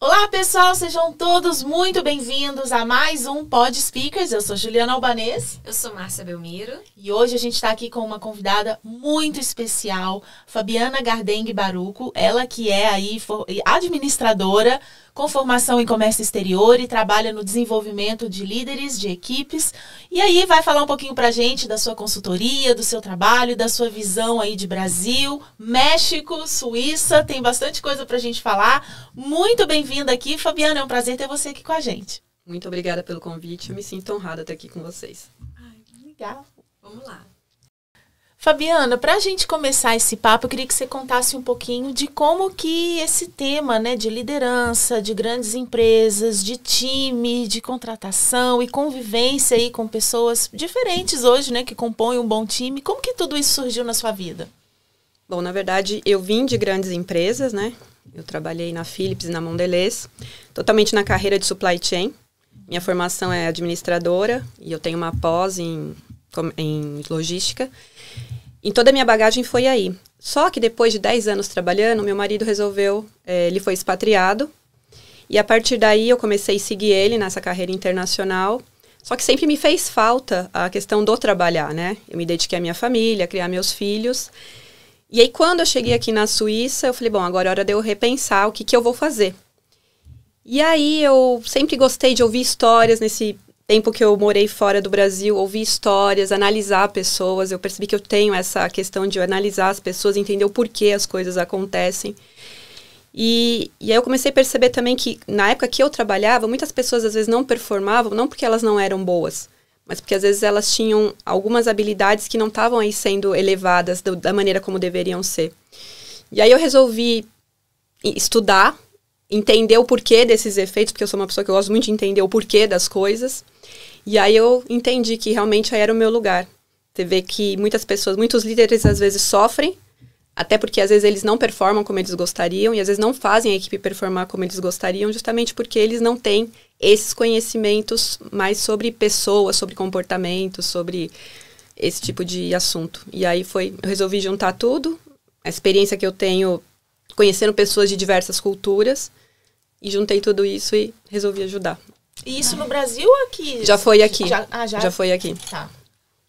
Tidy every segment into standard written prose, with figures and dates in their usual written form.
Olá, pessoal, sejam todos muito bem-vindos a mais um Pod Speakers. Eu sou Juliana Albanês. Eu sou Márcia Belmiro. E hoje a gente está aqui com uma convidada muito especial, Fabiana Gardeng Baruco. Ela que é aí administradora com formação em comércio exterior e trabalha no desenvolvimento de líderes, de equipes. E aí vai falar um pouquinho pra gente da sua consultoria, do seu trabalho, da sua visão aí de Brasil, México, Suíça. Tem bastante coisa pra gente falar. Muito bem-vinda aqui, Fabiana. É um prazer ter você aqui com a gente. Muito obrigada pelo convite. Eu me sinto honrada estar aqui com vocês. Ai, legal. Vamos lá. Fabiana, para a gente começar esse papo, eu queria que você contasse um pouquinho de como que esse tema, né, de liderança, de grandes empresas, de time, de contratação e convivência aí com pessoas diferentes hoje, né, que compõem um bom time, como que tudo isso surgiu na sua vida? Bom, na verdade, eu vim de grandes empresas, né? Eu trabalhei na Philips e na Mondelez, totalmente na carreira de supply chain. Minha formação é administradora e eu tenho uma pós em logística. E toda a minha bagagem foi aí. Só que depois de 10 anos trabalhando, meu marido resolveu, ele foi expatriado. E a partir daí eu comecei a seguir ele nessa carreira internacional. Só que sempre me fez falta a questão do trabalhar, né? Eu me dediquei à minha família, a criar meus filhos. E aí quando eu cheguei aqui na Suíça, eu falei, bom, agora é hora de eu repensar o que eu vou fazer. E aí eu sempre gostei de ouvir histórias nesse tempo que eu morei fora do Brasil, ouvir histórias, analisar pessoas. Eu percebi que eu tenho essa questão de analisar as pessoas, entender o porquê as coisas acontecem. E aí eu comecei a perceber também que, na época que eu trabalhava, muitas pessoas às vezes não performavam, não porque elas não eram boas, mas porque às vezes elas tinham algumas habilidades que não estavam aí sendo elevadas da maneira como deveriam ser. E aí eu resolvi estudar, entender o porquê desses efeitos, porque eu sou uma pessoa que eu gosto muito de entender o porquê das coisas. E aí eu entendi que realmente aí era o meu lugar. Você vê que muitas pessoas, muitos líderes às vezes sofrem, até porque às vezes eles não performam como eles gostariam, e às vezes não fazem a equipe performar como eles gostariam, justamente porque eles não têm esses conhecimentos mais sobre pessoas, sobre comportamento, sobre esse tipo de assunto. E aí eu resolvi juntar tudo, a experiência que eu tenho conhecendo pessoas de diversas culturas, e juntei tudo isso e resolvi ajudar. E isso no Brasil ou aqui? Já foi aqui. Já foi aqui. Tá.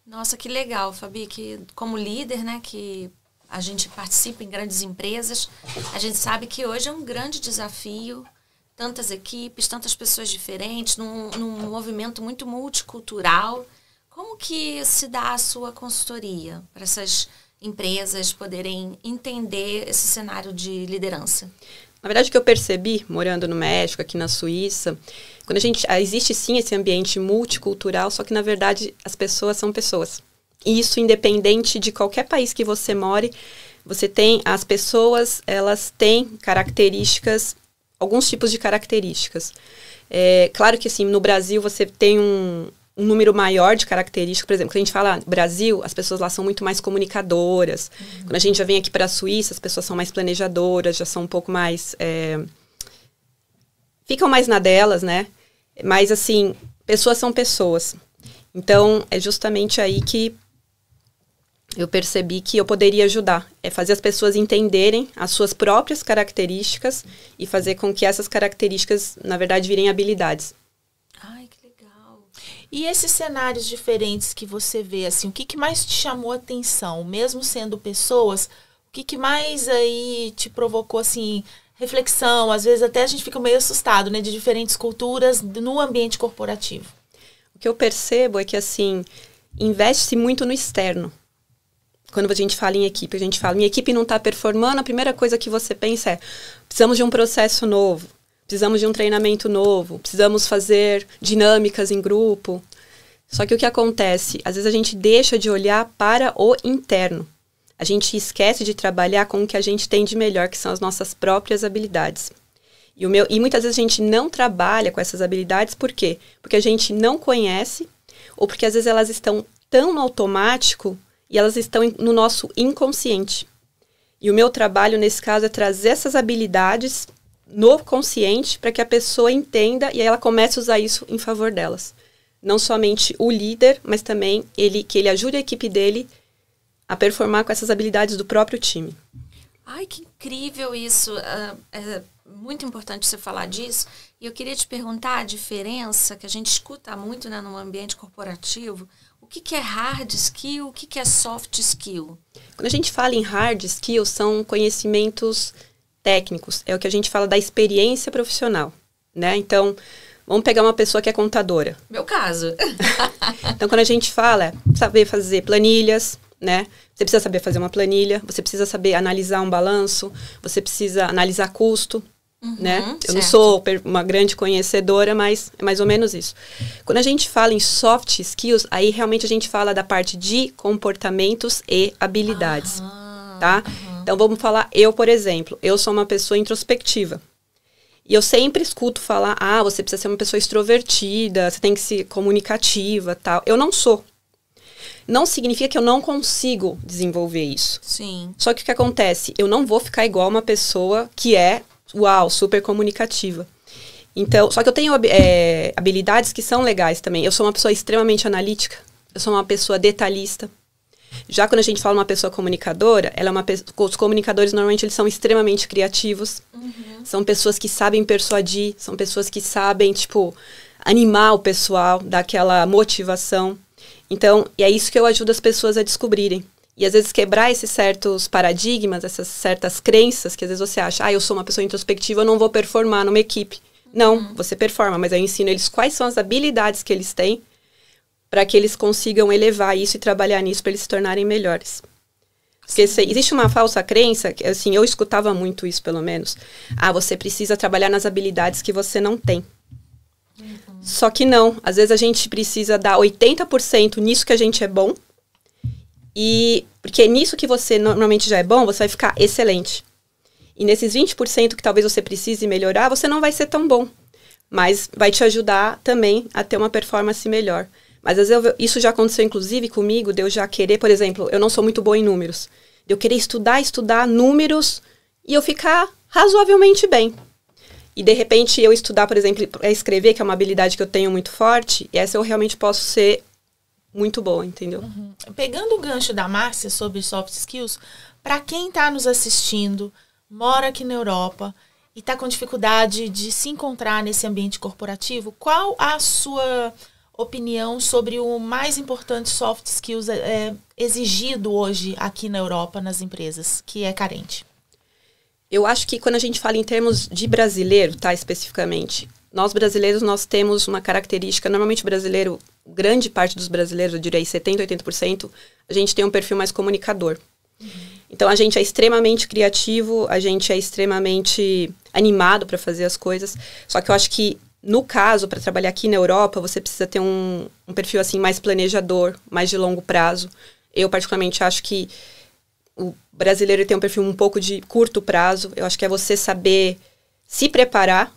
Nossa, que legal, Fabi, que como líder, né, que a gente participa em grandes empresas, a gente sabe que hoje é um grande desafio, tantas equipes, tantas pessoas diferentes, num movimento muito multicultural. Como que se dá a sua consultoria para essas empresas poderem entender esse cenário de liderança? Na verdade, o que eu percebi, morando no México, aqui na Suíça, quando existe sim esse ambiente multicultural, só que na verdade as pessoas são pessoas. E isso independente de qualquer país que você more, as pessoas, elas têm características, alguns tipos de características. Claro que assim, no Brasil você tem um número maior de características. Por exemplo, quando a gente fala Brasil, as pessoas lá são muito mais comunicadoras. Uhum. Quando a gente já vem aqui para a Suíça, as pessoas são mais planejadoras, já são um pouco mais... ficam mais na delas, né? Mas, assim, pessoas são pessoas. Então, é justamente aí que eu percebi que eu poderia ajudar. É fazer as pessoas entenderem as suas próprias características e fazer com que essas características, na verdade, virem habilidades. E esses cenários diferentes que você vê, assim, o que mais te chamou a atenção? Mesmo sendo pessoas, o que mais aí te provocou, assim, reflexão? Às vezes até a gente fica meio assustado, né, de diferentes culturas no ambiente corporativo. O que eu percebo é que, assim, investe-se muito no externo. Quando a gente fala em equipe, minha equipe não está performando, a primeira coisa que você pensa é, precisamos de um processo novo. Precisamos de um treinamento novo, precisamos fazer dinâmicas em grupo. Só que o que acontece? Às vezes a gente deixa de olhar para o interno. A gente esquece de trabalhar com o que a gente tem de melhor, que são as nossas próprias habilidades. E muitas vezes a gente não trabalha com essas habilidades, por quê? Porque a gente não conhece, ou porque às vezes elas estão tão no automático e elas estão no nosso inconsciente. E o meu trabalho, nesse caso, é trazer essas habilidades no consciente para que a pessoa entenda e aí ela comece a usar isso em favor delas. Não somente o líder, mas também que ele ajude a equipe dele a performar com essas habilidades do próprio time. Ai, que incrível isso. muito importante você falar disso. E eu queria te perguntar a diferença que a gente escuta muito, né, no ambiente corporativo. O que é hard skill, o que é soft skill? Quando a gente fala em hard skills, são conhecimentos técnicos. É o que a gente fala da experiência profissional, né? Então, vamos pegar uma pessoa que é contadora. Meu caso. Então, quando a gente fala, é saber fazer planilhas, né? Você precisa saber fazer uma planilha, você precisa saber analisar um balanço, você precisa analisar custo, né? Eu não sou uma grande conhecedora, mas é mais ou menos isso. Quando a gente fala em soft skills, aí realmente a gente fala da parte de comportamentos e habilidades, tá? Então, vamos falar, eu, por exemplo, eu sou uma pessoa introspectiva. E eu sempre escuto falar, você precisa ser uma pessoa extrovertida, você tem que ser comunicativa, tal. Eu não sou. Não significa que eu não consigo desenvolver isso. Sim. Só que o que acontece? Eu não vou ficar igual uma pessoa que é, super comunicativa. Então, só que eu tenho habilidades que são legais também. Eu sou uma pessoa extremamente analítica. Eu sou uma pessoa detalhista. Já quando a gente fala uma pessoa comunicadora, os comunicadores normalmente eles são extremamente criativos. São pessoas que sabem persuadir, são pessoas que sabem, animar o pessoal, dar aquela motivação. Então, e é isso que eu ajudo as pessoas a descobrirem. E às vezes quebrar esses certos paradigmas, essas certas crenças que às vezes você acha, eu sou uma pessoa introspectiva, eu não vou performar numa equipe. Não, você performa, mas eu ensino eles quais são as habilidades que eles têm para que eles consigam elevar isso e trabalhar nisso para eles se tornarem melhores. Porque existe uma falsa crença, que, assim, eu escutava muito isso pelo menos, você precisa trabalhar nas habilidades que você não tem. Só que não, às vezes a gente precisa dar 80% nisso que a gente é bom, e porque nisso que você normalmente já é bom, você vai ficar excelente. E nesses 20% que talvez você precise melhorar, você não vai ser tão bom, mas vai te ajudar também a ter uma performance melhor. Mas às vezes isso já aconteceu inclusive comigo, de eu já querer, por exemplo, eu não sou muito boa em números, de eu querer estudar números e eu ficar razoavelmente bem. E, de repente, eu estudar, por exemplo, escrever, que é uma habilidade que eu tenho muito forte, e essa eu realmente posso ser muito boa, entendeu? Pegando o gancho da Márcia sobre soft skills, para quem está nos assistindo, mora aqui na Europa e está com dificuldade de se encontrar nesse ambiente corporativo, qual a sua opinião sobre o mais importante soft skills exigido hoje aqui na Europa, nas empresas, que é carente? Eu acho que quando a gente fala em termos de brasileiro, tá, especificamente, nós brasileiros, nós temos uma característica, normalmente o brasileiro, grande parte dos brasileiros, eu diria aí 70%, 80%, a gente tem um perfil mais comunicador. Então, a gente é extremamente criativo, a gente é extremamente animado para fazer as coisas, só que eu acho que, no caso, para trabalhar aqui na Europa, você precisa ter um perfil, assim, mais planejador, mais de longo prazo. Eu, particularmente, acho que o brasileiro tem um perfil um pouco de curto prazo. Eu acho que é você saber se preparar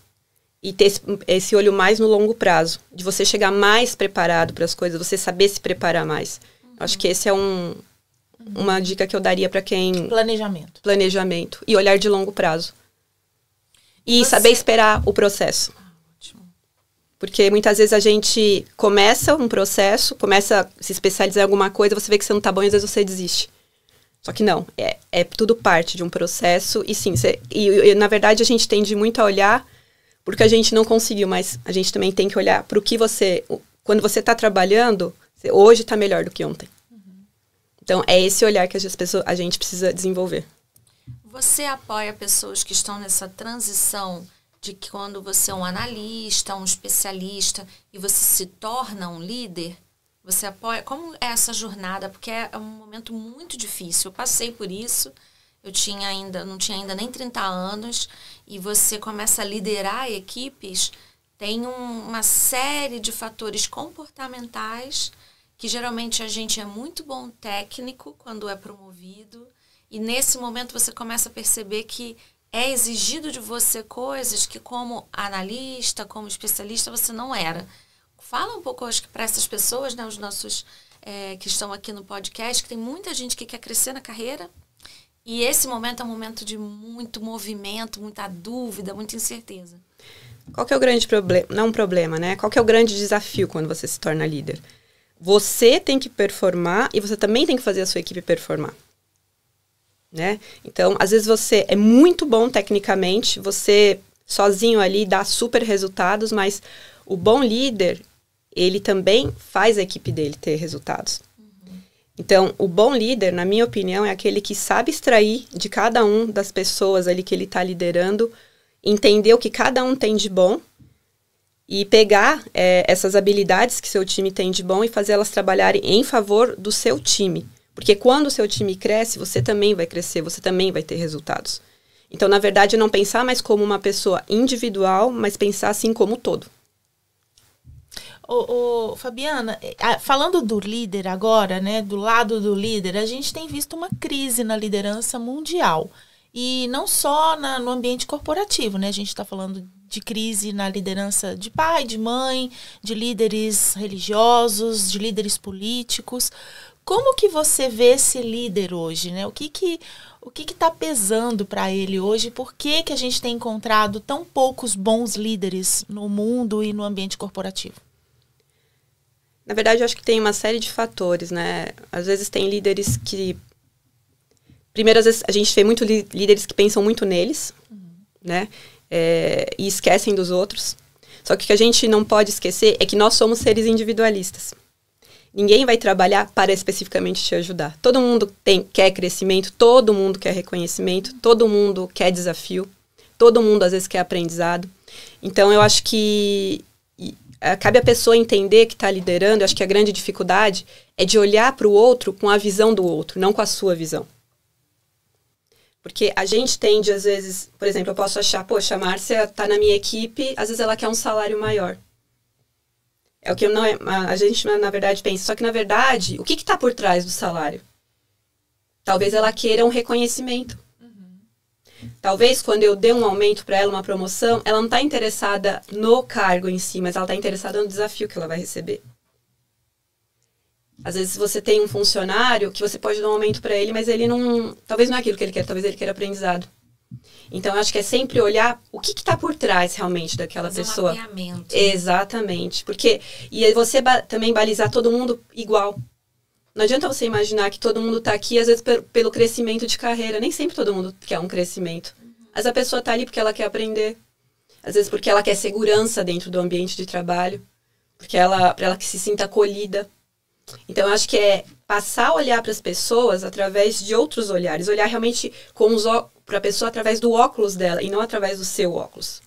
e ter esse olho mais no longo prazo. De você chegar mais preparado para as coisas, você saber se preparar mais. Eu acho que esse é uma dica que eu daria para quem... Planejamento. E olhar de longo prazo. E saber esperar o processo. Porque muitas vezes a gente começa um processo, começa a se especializar em alguma coisa, você vê que você não tá bom e às vezes você desiste. Só que não, é tudo parte de um processo. E sim, na verdade a gente tende muito a olhar porque a gente não conseguiu, mas a gente também tem que olhar para o que quando você está trabalhando, hoje está melhor do que ontem. Então é esse olhar que a gente precisa desenvolver. Você apoia pessoas que estão nessa transição de que quando você é um analista, um especialista e você se torna um líder? Você apoia? Como é essa jornada? Porque é um momento muito difícil. Eu passei por isso. Eu não tinha ainda nem 30 anos. E você começa a liderar equipes. Tem uma série de fatores comportamentais que geralmente a gente é muito bom técnico quando é promovido. E nesse momento você começa a perceber que é exigido de você coisas que como analista, como especialista, você não era. Fala um pouco, acho que para essas pessoas, né, os nossos que estão aqui no podcast, que tem muita gente que quer crescer na carreira. E esse momento é um momento de muito movimento, muita dúvida, muita incerteza. Qual que é o grande problema? Não um problema, né? Qual que é o grande desafio quando você se torna líder? Você tem que performar e você também tem que fazer a sua equipe performar. né? Então, às vezes você é muito bom tecnicamente, você sozinho ali dá super resultados, mas o bom líder, ele também faz a equipe dele ter resultados. Então, o bom líder, na minha opinião, é aquele que sabe extrair de cada um das pessoas ali que ele está liderando, entender o que cada um tem de bom e pegar essas habilidades que seu time tem de bom e fazer elas trabalharem em favor do seu time. Porque quando o seu time cresce, você também vai crescer, você também vai ter resultados. Então, na verdade, não pensar mais como uma pessoa individual, mas pensar assim como todo. Fabiana, falando do líder agora, né, do lado do líder, a gente tem visto uma crise na liderança mundial. E não só no ambiente corporativo, né? A gente está falando de crise na liderança de pai, de mãe, de líderes religiosos, de líderes políticos. Como que você vê esse líder hoje, né? O que está pesando para ele hoje? Por que a gente tem encontrado tão poucos bons líderes no mundo e no ambiente corporativo? Na verdade, eu acho que tem uma série de fatores, né? Às vezes tem líderes que... Primeiro, às vezes, a gente vê muito líderes que pensam muito neles, né? E esquecem dos outros. Só que o que a gente não pode esquecer é que nós somos seres individualistas. Ninguém vai trabalhar para especificamente te ajudar. Todo mundo quer crescimento, todo mundo quer reconhecimento, todo mundo quer desafio, todo mundo, às vezes, quer aprendizado. Então, eu acho que... cabe a pessoa entender que está liderando. Eu acho que a grande dificuldade é de olhar para o outro com a visão do outro, não com a sua visão. Porque a gente tende, às vezes, por exemplo, eu posso achar, poxa, a Márcia está na minha equipe, às vezes ela quer um salário maior. É o que não é, a gente, na verdade, pensa. Só que, na verdade, o que está por trás do salário? Talvez ela queira um reconhecimento. Talvez, quando eu dê um aumento para ela, uma promoção, ela não está interessada no cargo em si, mas ela está interessada no desafio que ela vai receber. Às vezes você tem um funcionário que você pode dar um aumento para ele, mas ele não... Talvez não é aquilo que ele quer, talvez ele queira aprendizado. Então, eu acho que é sempre olhar o que está por trás realmente daquela pessoa. Um mapeamento. Exatamente. Porque... E você também balizar todo mundo igual. Não adianta você imaginar que todo mundo está aqui, às vezes, pelo crescimento de carreira. Nem sempre todo mundo quer um crescimento. Mas a pessoa está ali porque ela quer aprender. Às vezes porque ela quer segurança dentro do ambiente de trabalho. Para ela que se sinta acolhida. Então, eu acho que é passar a olhar para as pessoas através de outros olhares. Olhar realmente para a pessoa através do óculos dela e não através do seu óculos.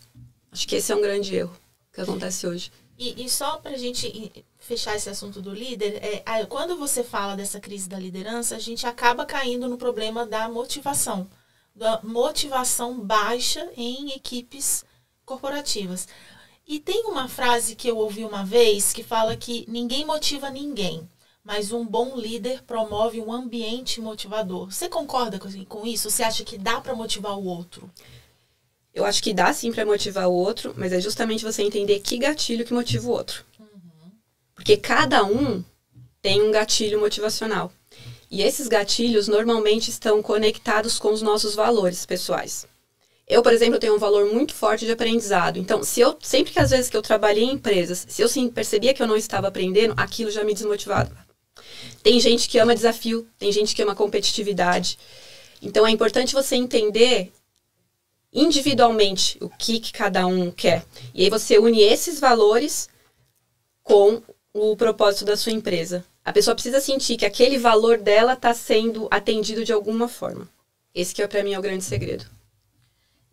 Acho que esse é um grande erro que acontece hoje. E só para a gente fechar esse assunto do líder, quando você fala dessa crise da liderança, a gente acaba caindo no problema da motivação baixa em equipes corporativas. E tem uma frase que eu ouvi uma vez que fala que ninguém motiva ninguém, mas um bom líder promove um ambiente motivador. Você concorda com isso? Você acha que dá para motivar o outro? Eu acho que dá sim para motivar o outro, mas é justamente você entender que gatilho que motiva o outro. Porque cada um tem um gatilho motivacional. E esses gatilhos normalmente estão conectados com os nossos valores pessoais. Eu, por exemplo, tenho um valor muito forte de aprendizado. Então, sempre que às vezes que eu trabalhei em empresas, se eu percebia que eu não estava aprendendo, aquilo já me desmotivava. Tem gente que ama desafio, tem gente que ama competitividade. Então, é importante você entender individualmente o que cada um quer. E aí você une esses valores com o propósito da sua empresa. A pessoa precisa sentir que aquele valor dela está sendo atendido de alguma forma. Esse que, para mim, é o grande segredo.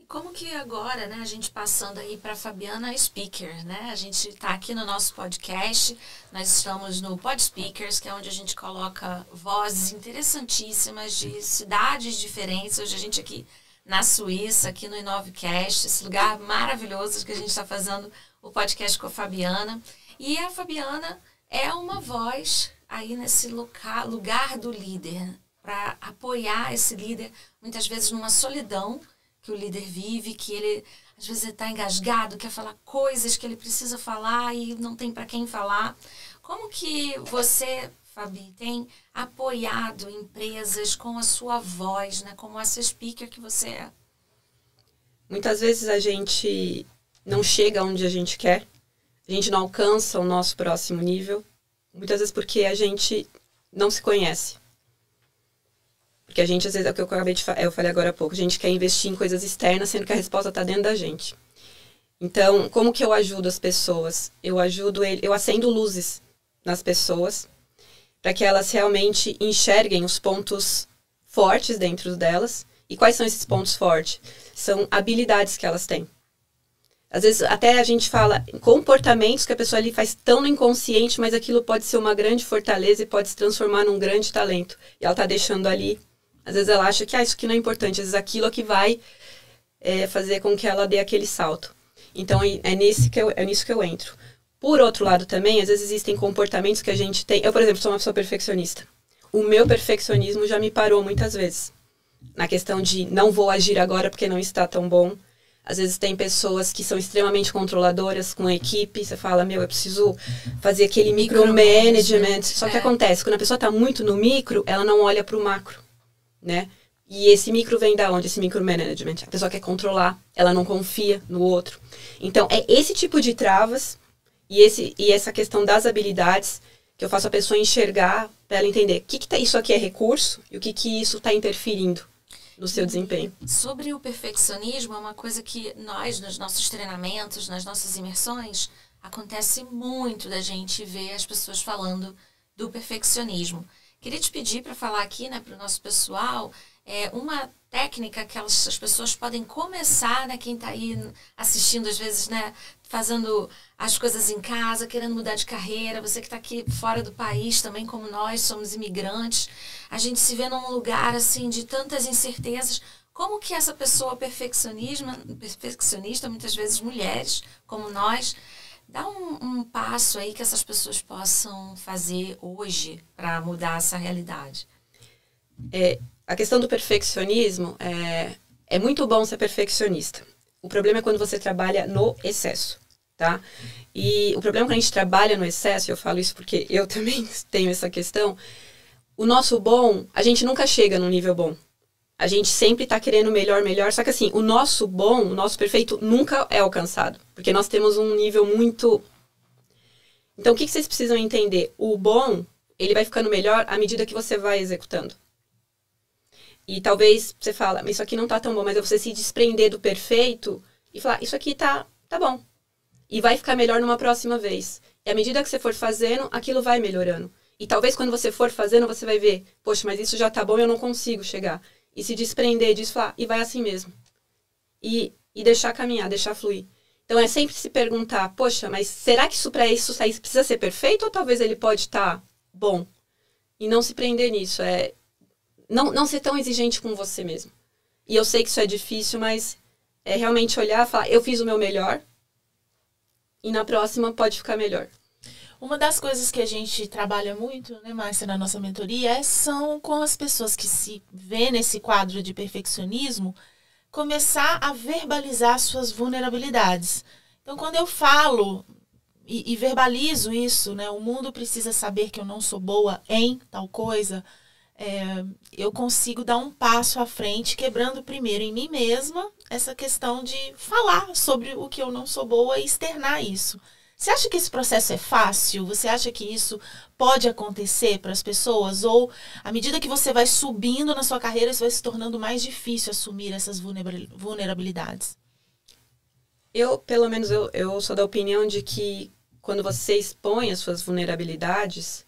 Como que agora, né, a gente passando aí para a Fabiana Speaker, né? A gente está aqui no nosso podcast, nós estamos no Pod Speakers, que é onde a gente coloca vozes interessantíssimas de cidades diferentes. Hoje a gente aqui na Suíça, aqui no Inovecast, esse lugar maravilhoso que a gente está fazendo o podcast com a Fabiana. E a Fabiana é uma voz aí nesse lugar do líder, para apoiar esse líder, muitas vezes numa solidão que o líder vive, que ele, às vezes, está engasgado, quer falar coisas que ele precisa falar e não tem para quem falar. Como que você, Fabi, tem apoiado empresas com a sua voz, né? Como essa speaker que você é? Muitas vezes a gente não chega onde a gente quer, a gente não alcança o nosso próximo nível, muitas vezes porque a gente não se conhece. Porque a gente, às vezes, é o que eu acabei de falar, eu falei agora há pouco, a gente quer investir em coisas externas, sendo que a resposta está dentro da gente. Então, como que eu ajudo as pessoas? Eu acendo luzes nas pessoas, para que elas realmente enxerguem os pontos fortes dentro delas. E quais são esses pontos fortes? São habilidades que elas têm. Às vezes, até a gente fala em comportamentos que a pessoa ali faz tão no inconsciente, mas aquilo pode ser uma grande fortaleza e pode se transformar num grande talento. E ela está deixando ali. Às vezes ela acha que isso aqui não é importante. Às vezes aquilo é que vai fazer com que ela dê aquele salto. Então, é nisso que eu entro. Por outro lado também, às vezes existem comportamentos que a gente tem... Eu, por exemplo, sou uma pessoa perfeccionista. O meu perfeccionismo já me parou muitas vezes. Na questão de não vou agir agora porque não está tão bom. Às vezes tem pessoas que são extremamente controladoras com a equipe. Você fala, eu preciso fazer aquele micromanagement. Só que acontece, quando a pessoa está muito no micro, ela não olha para o macro, né? E esse micro vem da onde? Esse micromanagement. A pessoa quer controlar, ela não confia no outro. Então, é esse tipo de travas e essa questão das habilidades que eu faço a pessoa enxergar para ela entender isso aqui é recurso e o que isso está interferindo no seu desempenho. Sobre o perfeccionismo, é uma coisa que nós, nos nossos treinamentos, nas nossas imersões, acontece muito da gente ver as pessoas falando do perfeccionismo. Queria te pedir para falar aqui, né, para o nosso pessoal, uma técnica que as pessoas podem começar, né, quem está aí assistindo às vezes, né, fazendo as coisas em casa, querendo mudar de carreira, você que está aqui fora do país também, como nós, somos imigrantes, a gente se vê num lugar assim de tantas incertezas. Como que essa pessoa perfeccionista, muitas vezes mulheres como nós, dá um passo aí que essas pessoas possam fazer hoje para mudar essa realidade? A questão do perfeccionismo é muito bom ser perfeccionista. O problema é quando você trabalha no excesso, tá? E o problema quando a gente trabalha no excesso, eu falo isso porque eu também tenho essa questão, o nosso bom, a gente nunca chega num nível bom. A gente sempre está querendo melhor, só que assim, o nosso bom, o nosso perfeito nunca é alcançado, porque nós temos um nível muito... Então, o que vocês precisam entender? O bom, ele vai ficando melhor à medida que você vai executando. E talvez você fala, isso aqui não tá tão bom, mas é você se desprender do perfeito e falar, isso aqui tá bom. E vai ficar melhor numa próxima vez. E à medida que você for fazendo, aquilo vai melhorando. E talvez quando você for fazendo, você vai ver, poxa, mas isso já tá bom e eu não consigo chegar. E se desprender disso, falar, e vai assim mesmo. E deixar caminhar, deixar fluir. Então é sempre se perguntar, poxa, mas será que para isso sair precisa ser perfeito ou talvez ele pode estar bom? E não se prender nisso, não ser tão exigente com você mesmo. E eu sei que isso é difícil, mas é realmente olhar e falar, eu fiz o meu melhor e na próxima pode ficar melhor. Uma das coisas que a gente trabalha muito, né, Márcia, na nossa mentoria, são com as pessoas que se vê nesse quadro de perfeccionismo, começar a verbalizar suas vulnerabilidades. Então, quando eu falo e verbalizo isso, né, o mundo precisa saber que eu não sou boa em tal coisa, eu consigo dar um passo à frente, quebrando primeiro em mim mesma essa questão de falar sobre o que eu não sou boa e externar isso. Você acha que esse processo é fácil? Você acha que isso pode acontecer para as pessoas? Ou, à medida que você vai subindo na sua carreira, isso vai se tornando mais difícil assumir essas vulnerabilidades? Pelo menos, eu sou da opinião de que quando você expõe as suas vulnerabilidades,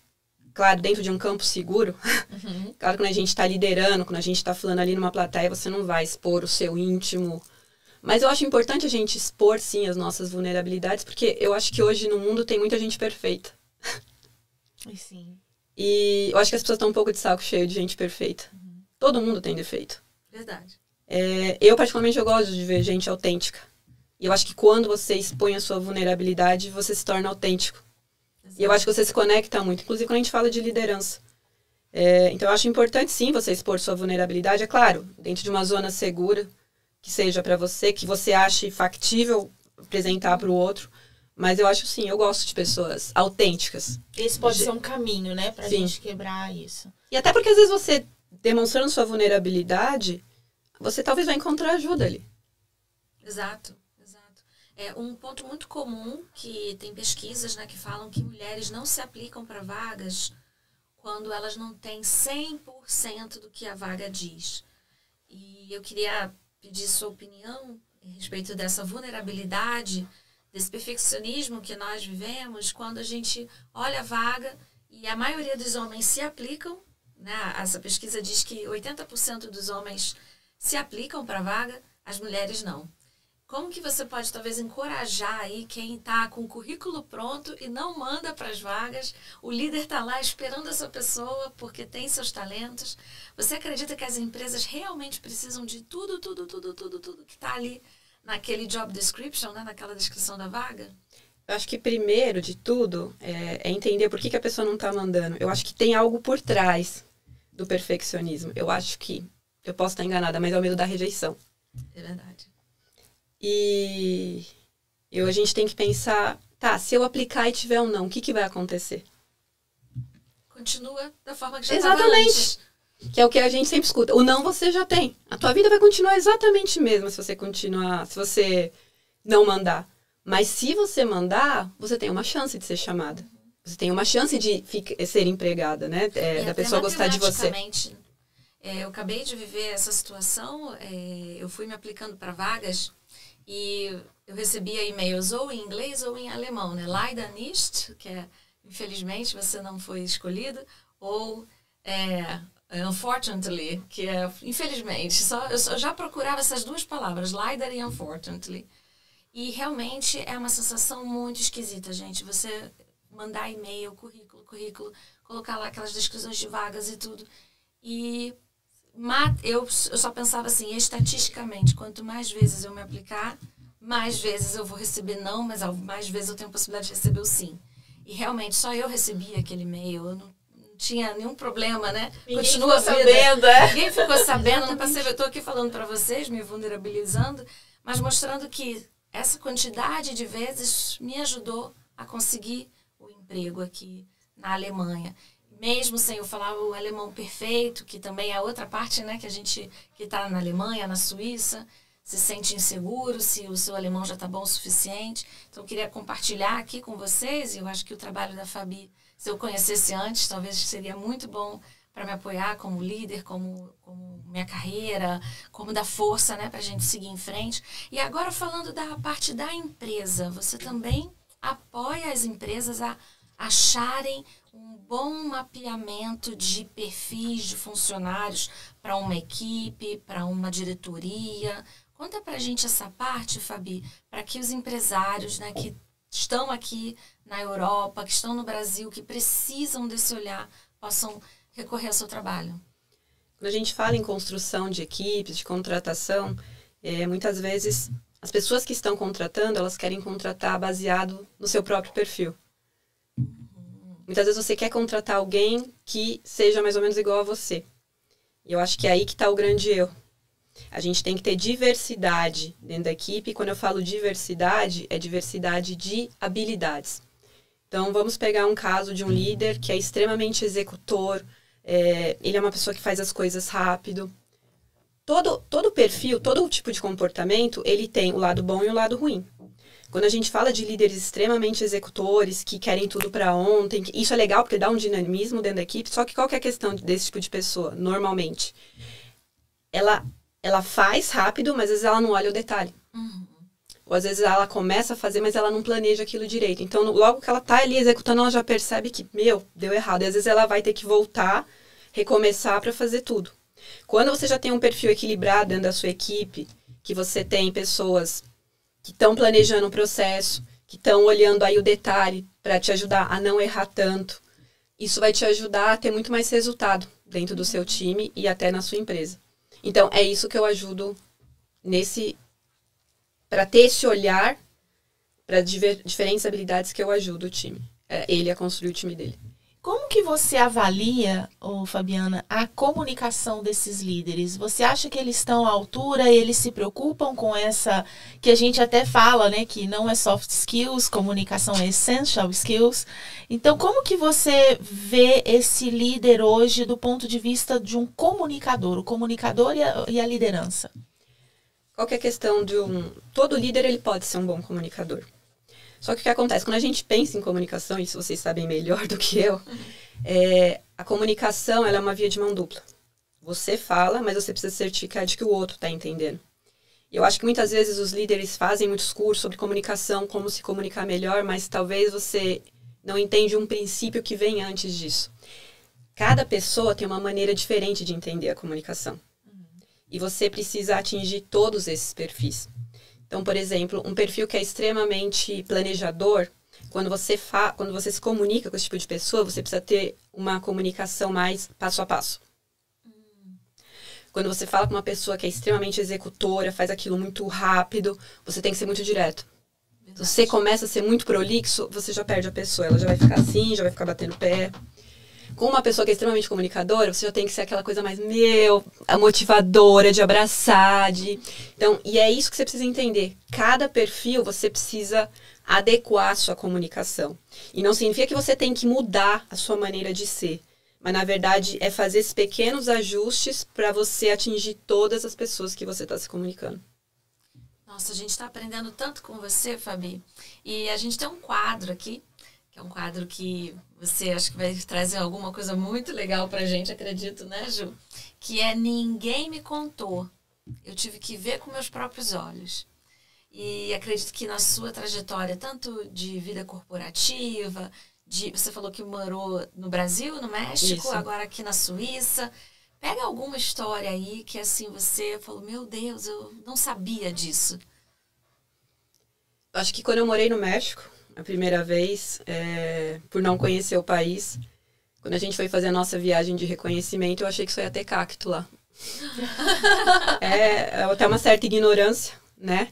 claro, dentro de um campo seguro, claro que quando a gente está liderando, quando a gente está falando ali numa plateia, você não vai expor o seu íntimo. Mas eu acho importante a gente expor, sim, as nossas vulnerabilidades, porque eu acho que hoje no mundo tem muita gente perfeita. Sim. E eu acho que as pessoas estão um pouco de saco cheio de gente perfeita. Todo mundo tem defeito. Verdade. Eu, particularmente, eu gosto de ver gente autêntica. E eu acho que quando você expõe a sua vulnerabilidade, você se torna autêntico. Exato. E eu acho que você se conecta muito, inclusive quando a gente fala de liderança. Então, eu acho importante, sim, você expor sua vulnerabilidade, é claro, dentro de uma zona segura, que seja para você, que você ache factível apresentar para o outro. Mas eu acho, sim, eu gosto de pessoas autênticas. Esse pode ser um caminho, né, pra gente quebrar isso. E até porque, às vezes, você, demonstrando sua vulnerabilidade, você talvez vai encontrar ajuda ali. Exato. Um ponto muito comum que tem pesquisas, né, que falam que mulheres não se aplicam para vagas quando elas não têm 100% do que a vaga diz. E eu queria pedir sua opinião a respeito dessa vulnerabilidade, desse perfeccionismo que nós vivemos quando a gente olha a vaga e a maioria dos homens se aplicam, né? Essa pesquisa diz que 80% dos homens se aplicam para a vaga, as mulheres não. Como que você pode talvez encorajar aí quem está com o currículo pronto e não manda para as vagas? O líder está lá esperando essa pessoa porque tem seus talentos. Você acredita que as empresas realmente precisam de tudo que está ali naquele job description, né? Naquela descrição da vaga? Eu acho que primeiro de tudo é entender por que a pessoa não está mandando. Eu acho que tem algo por trás do perfeccionismo. Eu acho que, eu posso estar enganada, mas é o medo da rejeição. É verdade. E a gente tem que pensar, tá, se eu aplicar e tiver um não, o que vai acontecer? Continua da forma que já estava antes. Exatamente. Que é o que a gente sempre escuta. O não você já tem. A tua vida vai continuar exatamente mesmo se você não mandar. Mas se você mandar, você tem uma chance de ser chamada. Você tem uma chance de ser empregada, né? Da pessoa gostar de você. Eu acabei de viver essa situação. Eu fui me aplicando para vagas e eu recebia e-mails ou em inglês ou em alemão, né? Leider nicht, que é infelizmente você não foi escolhido, ou unfortunately, que é infelizmente. Eu já procurava essas duas palavras, leider e unfortunately. E realmente é uma sensação muito esquisita, gente. Você mandar e-mail, currículo, colocar lá aquelas descrições de vagas e tudo. E eu só pensava assim, estatisticamente, quanto mais vezes eu me aplicar, mais vezes eu vou receber não, mas mais vezes eu tenho a possibilidade de receber o sim. E realmente, só eu recebia aquele e-mail, eu não tinha nenhum problema, né? Ninguém ficou sabendo, Ninguém ficou sabendo, não passei, eu estou aqui falando para vocês, me vulnerabilizando, mas mostrando que essa quantidade de vezes me ajudou a conseguir o emprego aqui na Alemanha. Mesmo sem eu falar o alemão perfeito, que também é outra parte, né, que a gente que está na Alemanha, na Suíça, se sente inseguro se o seu alemão já está bom o suficiente. Então, eu queria compartilhar aqui com vocês, e eu acho que o trabalho da Fabi, se eu conhecesse antes, talvez seria muito bom para me apoiar como líder, como minha carreira, como dar força, né, para a gente seguir em frente. E agora, falando da parte da empresa, você também apoia as empresas a acharem um bom mapeamento de perfis de funcionários para uma equipe, para uma diretoria. Conta para a gente essa parte, Fabi, para que os empresários, né, que estão aqui na Europa, que estão no Brasil, que precisam desse olhar, possam recorrer ao seu trabalho. Quando a gente fala em construção de equipes, de contratação, muitas vezes as pessoas que estão contratando, elas querem contratar baseado no seu próprio perfil. Muitas vezes você quer contratar alguém que seja mais ou menos igual a você. E eu acho que é aí que está o grande erro. A gente tem que ter diversidade dentro da equipe. E quando eu falo diversidade, é diversidade de habilidades. Então, vamos pegar um caso de um líder que é extremamente executor. Ele é uma pessoa que faz as coisas rápido. Todo perfil, todo tipo de comportamento, ele tem o lado bom e o lado ruim. Quando a gente fala de líderes extremamente executores, que querem tudo para ontem, isso é legal porque dá um dinamismo dentro da equipe, só que qual que é a questão desse tipo de pessoa, normalmente? Ela faz rápido, mas às vezes ela não olha o detalhe. Uhum. Ou às vezes ela começa a fazer, mas ela não planeja aquilo direito. Então, logo que ela tá ali executando, ela já percebe que, deu errado. E às vezes ela vai ter que voltar, recomeçar para fazer tudo. Quando você já tem um perfil equilibrado dentro da sua equipe, que você tem pessoas que estão planejando o processo, que estão olhando aí o detalhe para te ajudar a não errar tanto. Isso vai te ajudar a ter muito mais resultado dentro do seu time e até na sua empresa. Então, é isso que eu ajudo para ter esse olhar para diferentes habilidades que eu ajudo o time. Ele a construir o time dele. Como que você avalia, Fabiana, a comunicação desses líderes? Você acha que eles estão à altura, eles se preocupam com essa, que a gente até fala, né, que não é soft skills, comunicação é essential skills. Então, como que você vê esse líder hoje do ponto de vista de um comunicador, o comunicador e a liderança? Qual que é a questão de todo líder ele pode ser um bom comunicador. Só que o que acontece? Quando a gente pensa em comunicação, isso vocês sabem melhor do que eu, a comunicação ela é uma via de mão dupla. Você fala, mas você precisa certificar de que o outro está entendendo. E eu acho que muitas vezes os líderes fazem muitos cursos sobre comunicação, como se comunicar melhor, mas talvez você não entende um princípio que vem antes disso. Cada pessoa tem uma maneira diferente de entender a comunicação. E você precisa atingir todos esses perfis. Então, por exemplo, um perfil que é extremamente planejador, quando você se comunica com esse tipo de pessoa, você precisa ter uma comunicação mais passo a passo. Quando você fala com uma pessoa que é extremamente executora, faz aquilo muito rápido, você tem que ser muito direto. Se você começa a ser muito prolixo, você já perde a pessoa. Ela já vai ficar assim, já vai ficar batendo pé. Com uma pessoa que é extremamente comunicadora, você já tem que ser aquela coisa mais, a motivadora, de abraçar, Então, e é isso que você precisa entender. Cada perfil, você precisa adequar a sua comunicação. E não significa que você tem que mudar a sua maneira de ser. Mas, na verdade, é fazer esses pequenos ajustes para você atingir todas as pessoas que você está se comunicando. Nossa, a gente está aprendendo tanto com você, Fabi. E a gente tem um quadro aqui, que é um quadro que você acha que vai trazer alguma coisa muito legal para a gente, acredito, né, Ju? Que é Ninguém Me Contou. Eu tive que ver com meus próprios olhos. E acredito que na sua trajetória, tanto de vida corporativa... Você falou que morou no Brasil, no México, Isso. Agora aqui na Suíça. Pega alguma história aí que assim você falou, meu Deus, eu não sabia disso. Acho que quando eu morei no México, a primeira vez, por não conhecer o país, quando a gente foi fazer a nossa viagem de reconhecimento, eu achei que só ia ter cacto lá. Até uma certa ignorância, né?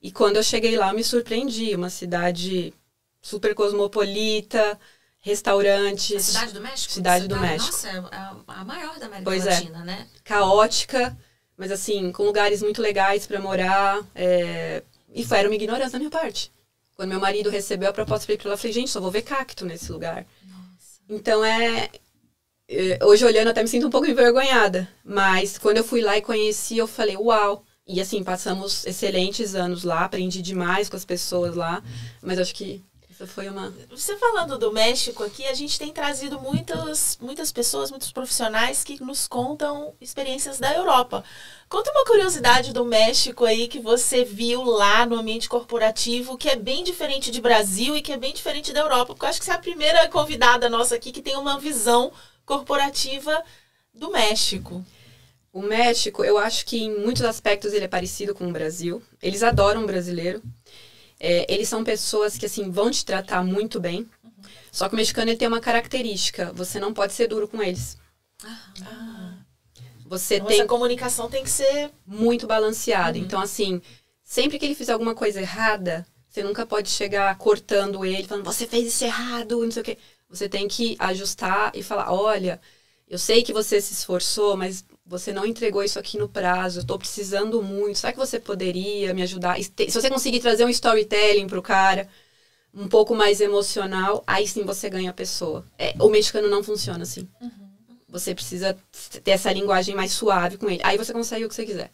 E quando eu cheguei lá, eu me surpreendi. Uma cidade super cosmopolita, restaurantes. A Cidade do México? Cidade do México. Nossa, é a maior da América Pois Latina, né? Caótica, mas assim, com lugares muito legais para morar. E era uma ignorância da minha parte. Quando meu marido recebeu a proposta para ir para lá, eu falei, gente, só vou ver cacto nesse lugar. Nossa. Então hoje olhando até me sinto um pouco envergonhada. Mas quando eu fui lá e conheci, eu falei, uau. E assim, passamos excelentes anos lá, aprendi demais com as pessoas lá. Mas acho que foi uma... Você falando do México aqui, a gente tem trazido muitas pessoas, muitos profissionais que nos contam experiências da Europa. Conta uma curiosidade do México aí que você viu lá no ambiente corporativo, que é bem diferente de Brasil e que é bem diferente da Europa. Porque eu acho que você é a primeira convidada nossa aqui que tem uma visão corporativa do México. O México, eu acho que em muitos aspectos ele é parecido com o Brasil. Eles adoram o brasileiro. Eles são pessoas que, assim, vão te tratar muito bem. Só que o mexicano, ele tem uma característica. Você não pode ser duro com eles. Essa comunicação tem que ser... muito balanceada. Então, assim, sempre que ele fizer alguma coisa errada, você nunca pode chegar cortando ele, falando, você fez isso errado, não sei o quê. Você tem que ajustar e falar, olha, eu sei que você se esforçou, mas você não entregou isso aqui no prazo, eu tô precisando muito, será que você poderia me ajudar? Se você conseguir trazer um storytelling pro cara, um pouco mais emocional, aí sim você ganha a pessoa. O mexicano não funciona assim. Você precisa ter essa linguagem mais suave com ele. Aí você consegue o que você quiser.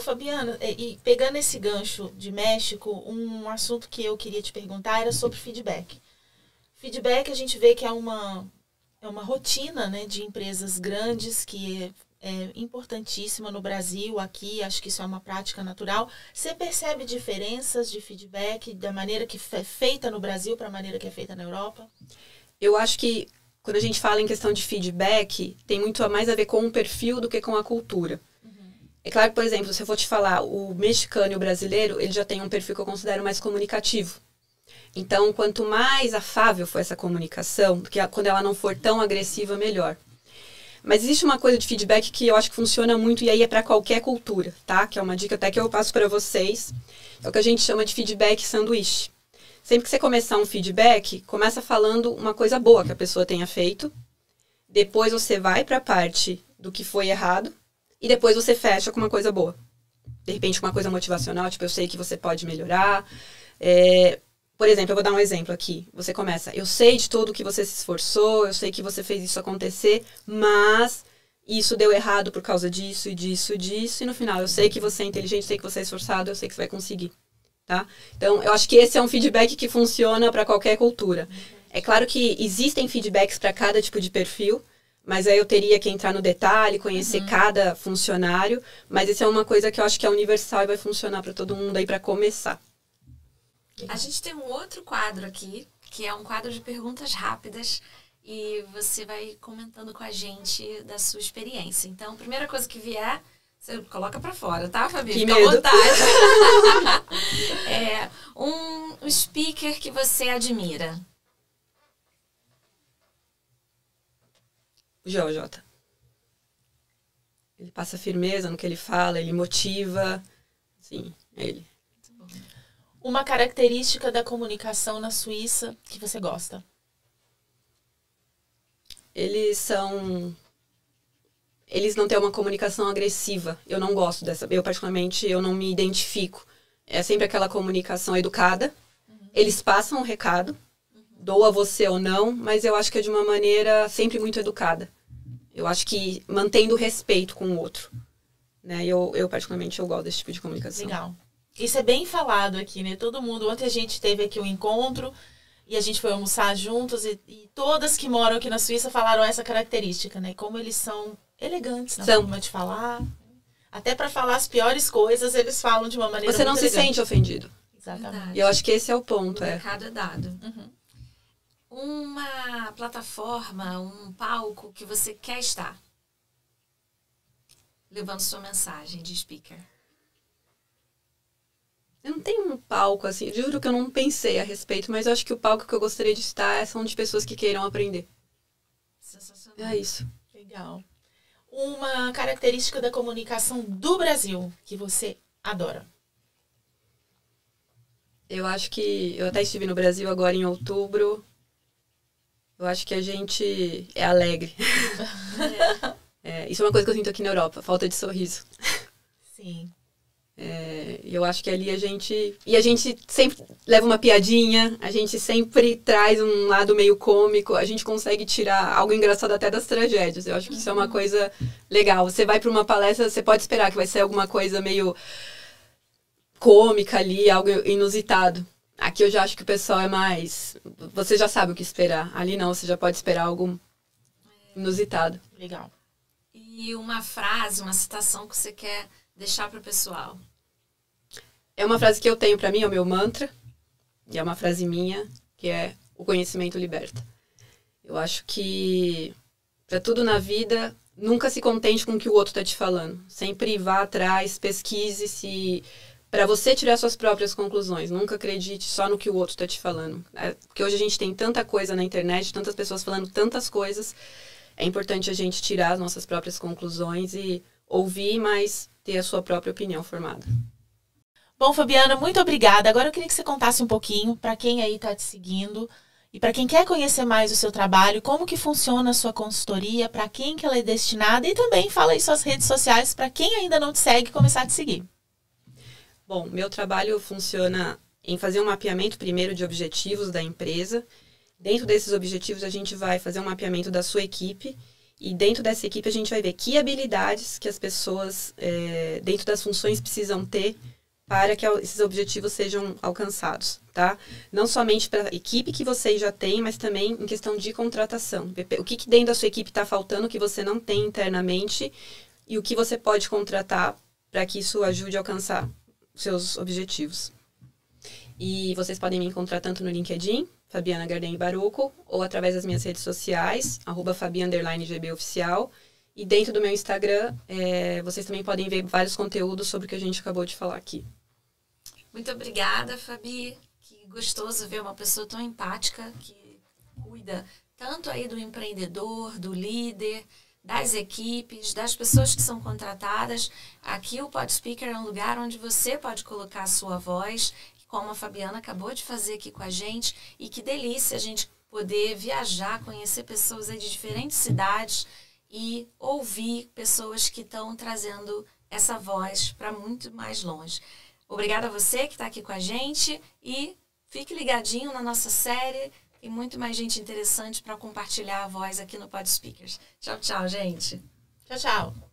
Fabiana, e pegando esse gancho de México, um assunto que eu queria te perguntar era sobre feedback. Feedback a gente vê que é uma rotina, né, de empresas grandes que é importantíssima no Brasil, aqui, acho que isso é uma prática natural. Você percebe diferenças de feedback da maneira que é feita no Brasil para a maneira que é feita na Europa? Eu acho que quando a gente fala em questão de feedback, tem muito mais a ver com o perfil do que com a cultura. É claro que, por exemplo, se eu for te falar, o mexicano e o brasileiro, ele já tem um perfil que eu considero mais comunicativo. Então, quanto mais afável for essa comunicação, porque quando ela não for tão agressiva, melhor. Mas existe uma coisa de feedback que eu acho que funciona muito, e aí é para qualquer cultura, tá? Que é uma dica até que eu passo para vocês. É o que a gente chama de feedback sanduíche. Sempre que você começar um feedback, começa falando uma coisa boa que a pessoa tenha feito. Depois você vai para a parte do que foi errado. E depois você fecha com uma coisa boa. De repente, com uma coisa motivacional, tipo, eu sei que você pode melhorar. Por exemplo, eu vou dar um exemplo aqui. Você começa, eu sei de tudo que você se esforçou, eu sei que você fez isso acontecer, mas isso deu errado por causa disso e disso e disso. E no final, eu sei que você é inteligente, sei que você é esforçado, eu sei que você vai conseguir. tá? Então, eu acho que esse é um feedback que funciona para qualquer cultura. É claro que existem feedbacks para cada tipo de perfil, mas aí eu teria que entrar no detalhe, conhecer cada funcionário, mas isso é uma coisa que eu acho que é universal e vai funcionar para todo mundo aí para começar. A gente tem um outro quadro aqui, que é um quadro de perguntas rápidas, e você vai comentando com a gente da sua experiência. Então, a primeira coisa que vier, você coloca para fora, tá, Fabi? Fica à vontade. Um speaker que você admira. O Jota. Ele passa firmeza no que ele fala, ele motiva. Sim, é ele. Uma característica da comunicação na Suíça que você gosta? Eles não têm uma comunicação agressiva. Eu não gosto dessa. Eu, particularmente, eu não me identifico. É sempre aquela comunicação educada. Eles passam o recado. Doa você ou não, mas eu acho que é de uma maneira sempre muito educada. Eu acho que mantendo respeito com o outro. Né? Eu particularmente, eu gosto desse tipo de comunicação. Legal. Isso é bem falado aqui, né? Todo mundo, ontem a gente teve aqui um encontro e a gente foi almoçar juntos e todas que moram aqui na Suíça falaram essa característica, né? Como eles são elegantes na forma de falar. Até para falar as piores coisas, eles falam de uma maneira Você não muito se sente ofendido. Exatamente. E eu acho que esse é o ponto. O recado é dado. Uma plataforma, um palco que você quer estar, levando sua mensagem de speaker. Eu não tenho um palco, assim, juro que eu não pensei a respeito, mas eu acho que o palco que eu gostaria de estar são de pessoas que queiram aprender. Sensacional. É isso. Legal. Uma característica da comunicação do Brasil que você adora? Eu acho que... Eu até estive no Brasil agora em outubro. Eu acho que a gente é alegre. Isso é uma coisa que eu sinto aqui na Europa, falta de sorriso. Sim. Eu acho que ali a gente... E a gente sempre leva uma piadinha, a gente sempre traz um lado meio cômico, a gente consegue tirar algo engraçado até das tragédias. Eu acho que isso é uma coisa legal. Você vai para uma palestra, você pode esperar que vai ser alguma coisa meio cômica ali, algo inusitado. Aqui eu já acho que o pessoal é mais... Você já sabe o que esperar. Ali não, você já pode esperar algo inusitado. Legal. E uma frase, uma citação que você quer deixar para o pessoal? É uma frase que eu tenho para mim, é o meu mantra. E é uma frase minha, que é: o conhecimento liberta. Eu acho que para tudo na vida, nunca se contente com o que o outro está te falando. Sempre vá atrás, pesquise-se para você tirar suas próprias conclusões. Nunca acredite só no que o outro está te falando. Porque hoje a gente tem tanta coisa na internet, tantas pessoas falando tantas coisas. É importante a gente tirar as nossas próprias conclusões e ouvir, mas ter a sua própria opinião formada. Bom, Fabiana, muito obrigada. Agora eu queria que você contasse um pouquinho para quem aí está te seguindo e para quem quer conhecer mais o seu trabalho, como que funciona a sua consultoria, para quem que ela é destinada e também fala aí suas redes sociais para quem ainda não te segue começar a te seguir. Bom, meu trabalho funciona em fazer um mapeamento primeiro de objetivos da empresa. Dentro desses objetivos a gente vai fazer um mapeamento da sua equipe e dentro dessa equipe a gente vai ver que habilidades que as pessoas dentro das funções precisam ter para que esses objetivos sejam alcançados, tá? Não somente para a equipe que vocês já têm, mas também em questão de contratação. O que dentro da sua equipe está faltando, que você não tem internamente, e o que você pode contratar para que isso ajude a alcançar os seus objetivos. E vocês podem me encontrar tanto no LinkedIn, Fabiana Gardengue Baruco, ou através das minhas redes sociais, @fabi_gboficial. E dentro do meu Instagram, vocês também podem ver vários conteúdos sobre o que a gente acabou de falar aqui. Muito obrigada, Fabi. Que gostoso ver uma pessoa tão empática que cuida tanto aí do empreendedor, do líder, das equipes, das pessoas que são contratadas. Aqui o PodSpeaker é um lugar onde você pode colocar a sua voz, como a Fabiana acabou de fazer aqui com a gente. E que delícia a gente poder viajar, conhecer pessoas aí de diferentes cidades e ouvir pessoas que estão trazendo essa voz para muito mais longe. Obrigada a você que está aqui com a gente e fique ligadinho na nossa série. Tem muito mais gente interessante para compartilhar a voz aqui no PodSpeakers. Tchau, tchau, gente. Tchau, tchau.